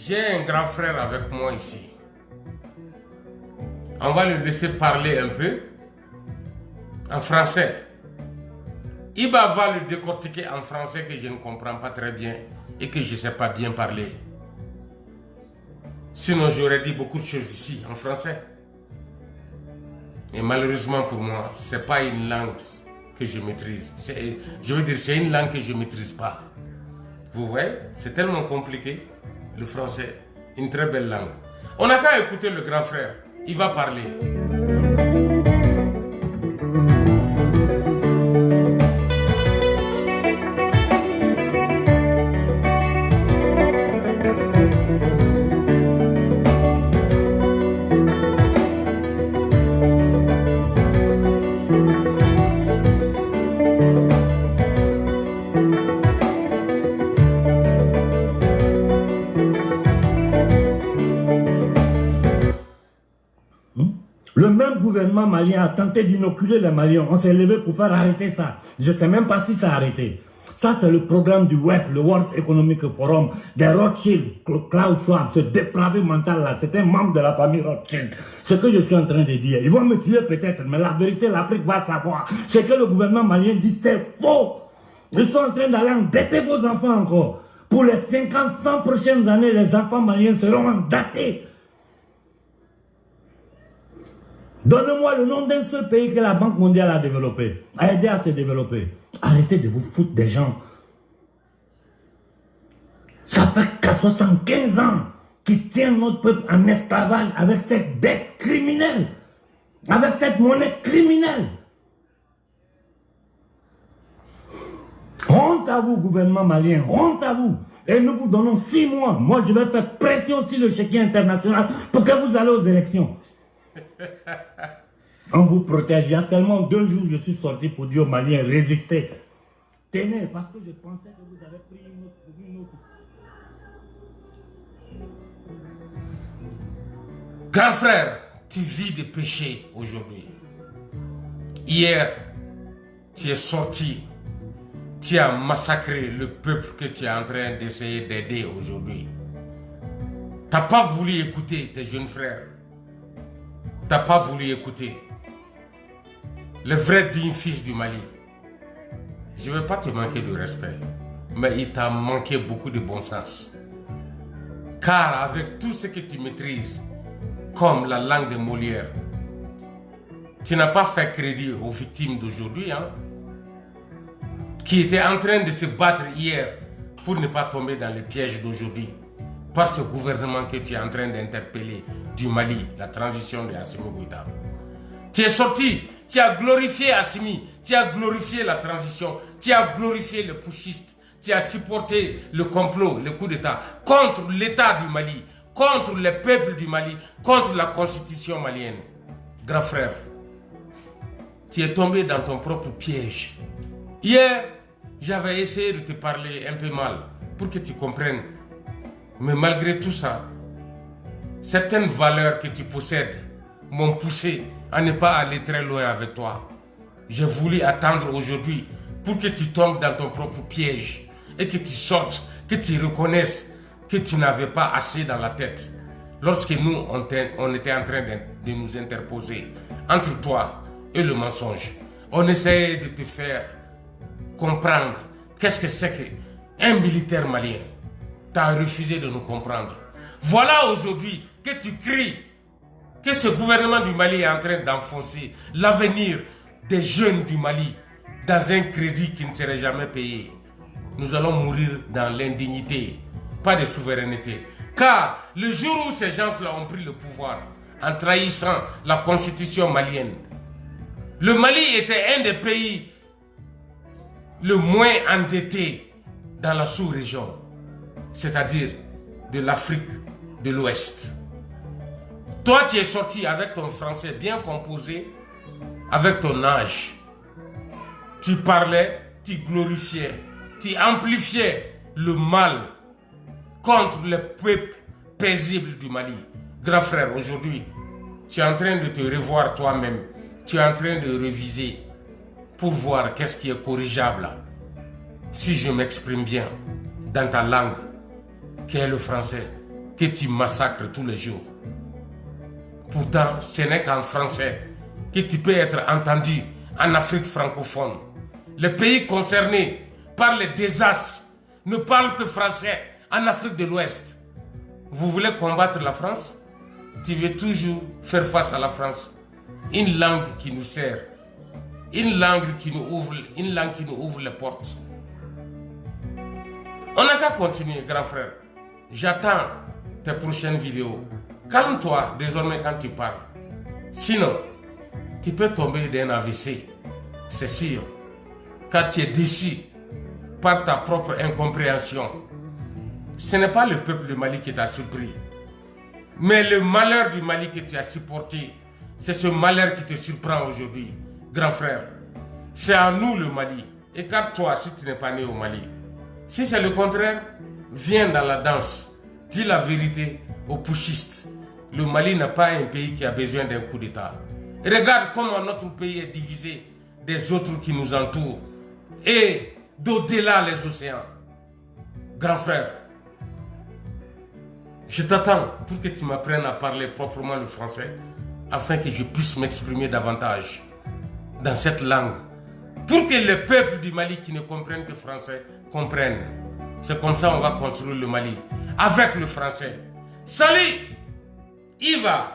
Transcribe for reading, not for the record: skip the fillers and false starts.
J'ai un grand frère avec moi ici. On va le laisser parler un peu en français. Iba va le décortiquer en français que je ne comprends pas très bien et que je ne sais pas bien parler. Sinon, j'aurais dit beaucoup de choses ici en français. Et malheureusement pour moi, ce n'est pas une langue que je maîtrise. Je veux dire, c'est une langue que je ne maîtrise pas. Vous voyez, c'est tellement compliqué, le français. Une très belle langue. On n'a qu'à écouter le grand frère. Il va parler. Le même gouvernement malien a tenté d'inoculer les Maliens. On s'est levé pour faire arrêter ça. Je ne sais même pas si ça a arrêté. Ça, c'est le programme du WEF, le World Economic Forum, des Rothschild, Klaus Schwab, ce dépravé mental-là. C'est un membre de la famille Rothschild. Ce que je suis en train de dire, ils vont me tuer peut-être, mais la vérité, l'Afrique va savoir. Ce que le gouvernement malien dit, c'est faux. Ils sont en train d'aller endetter vos enfants encore. Pour les 50, 100 prochaines années, les enfants maliens seront endettés. Donnez-moi le nom d'un seul pays que la Banque mondiale a développé, a aidé à se développer. Arrêtez de vous foutre des gens. Ça fait 75 ans qu'ils tiennent notre peuple en esclavage avec cette dette criminelle, avec cette monnaie criminelle. Honte à vous, gouvernement malien, honte à vous. Et nous vous donnons 6 mois. Moi, je vais faire pression sur le chéquier international pour que vous allez aux élections. On vous protège. Il y a seulement 2 jours, je suis sorti pour dire aux Maliens, résistez. Tenez, parce que je pensais que vous avez pris une autre. Grand frère, tu vis des péchés aujourd'hui. Hier, tu es sorti. Tu as massacré le peuple que tu es en train d'essayer d'aider aujourd'hui. Tu n'as pas voulu écouter tes jeunes frères. Tu n'as pas voulu écouter le vrai digne fils du Mali. Je ne veux pas te manquer de respect, mais il t'a manqué beaucoup de bon sens. Car avec tout ce que tu maîtrises, comme la langue de Molière, tu n'as pas fait crédit aux victimes d'aujourd'hui, hein, qui étaient en train de se battre hier pour ne pas tomber dans les pièges d'aujourd'hui. Par ce gouvernement que tu es en train d'interpeller du Mali, la transition de Assimi Goïta. Tu es sorti, tu as glorifié Assimi, tu as glorifié la transition, tu as glorifié le putschiste, tu as supporté le complot, le coup d'État contre l'État du Mali, contre le peuple du Mali, contre la constitution malienne. Grand frère, tu es tombé dans ton propre piège. Hier, j'avais essayé de te parler un peu mal pour que tu comprennes. Mais malgré tout ça, certaines valeurs que tu possèdes m'ont poussé à ne pas aller très loin avec toi. J'ai voulu attendre aujourd'hui pour que tu tombes dans ton propre piège et que tu sortes, que tu reconnaisses que tu n'avais pas assez dans la tête. Lorsque nous, on était en train de nous interposer entre toi et le mensonge, on essayait de te faire comprendre qu'est-ce que c'est qu'un militaire malien. Tu as refusé de nous comprendre. Voilà aujourd'hui que tu cries que ce gouvernement du Mali est en train d'enfoncer l'avenir des jeunes du Mali dans un crédit qui ne serait jamais payé. Nous allons mourir dans l'indignité, pas de souveraineté. Car le jour où ces gens-là ont pris le pouvoir en trahissant la constitution malienne, le Mali était un des pays le moins endetté dans la sous-région, c'est-à-dire de l'Afrique de l'Ouest. Toi, tu es sorti avec ton français bien composé, avec ton âge. Tu parlais, tu glorifiais, tu amplifiais le mal contre le peuple paisible du Mali. Grand frère, aujourd'hui, tu es en train de te revoir toi-même. Tu es en train de réviser pour voir qu'est-ce qui est corrigeable. Si je m'exprime bien dans ta langue, qui est le français, que tu massacres tous les jours. Pourtant, ce n'est qu'en français que tu peux être entendu en Afrique francophone. Les pays concernés par les désastres ne parlent que français en Afrique de l'Ouest. Vous voulez combattre la France? Tu veux toujours faire face à la France. Une langue qui nous sert, une langue qui nous ouvre les portes. On n'a qu'à continuer, grand frère. J'attends tes prochaines vidéos. Calme-toi désormais quand tu parles. Sinon, tu peux tomber d'un AVC. C'est sûr. Quand tu es déçu par ta propre incompréhension. Ce n'est pas le peuple du Mali qui t'a surpris. Mais le malheur du Mali que tu as supporté, c'est ce malheur qui te surprend aujourd'hui, grand frère. C'est à nous le Mali. Écarte-toi si tu n'es pas né au Mali. Si c'est le contraire, viens dans la danse. Dis la vérité aux putschistes. Le Mali n'a pas un pays qui a besoin d'un coup d'État. Regarde comment notre pays est divisé des autres qui nous entourent. Et d'au-delà les océans. Grand frère, je t'attends pour que tu m'apprennes à parler proprement le français afin que je puisse m'exprimer davantage dans cette langue. Pour que les peuples du Mali qui ne comprennent que français comprennent. C'est comme ça qu'on va construire le Mali. Avec le français. Salut! Iva!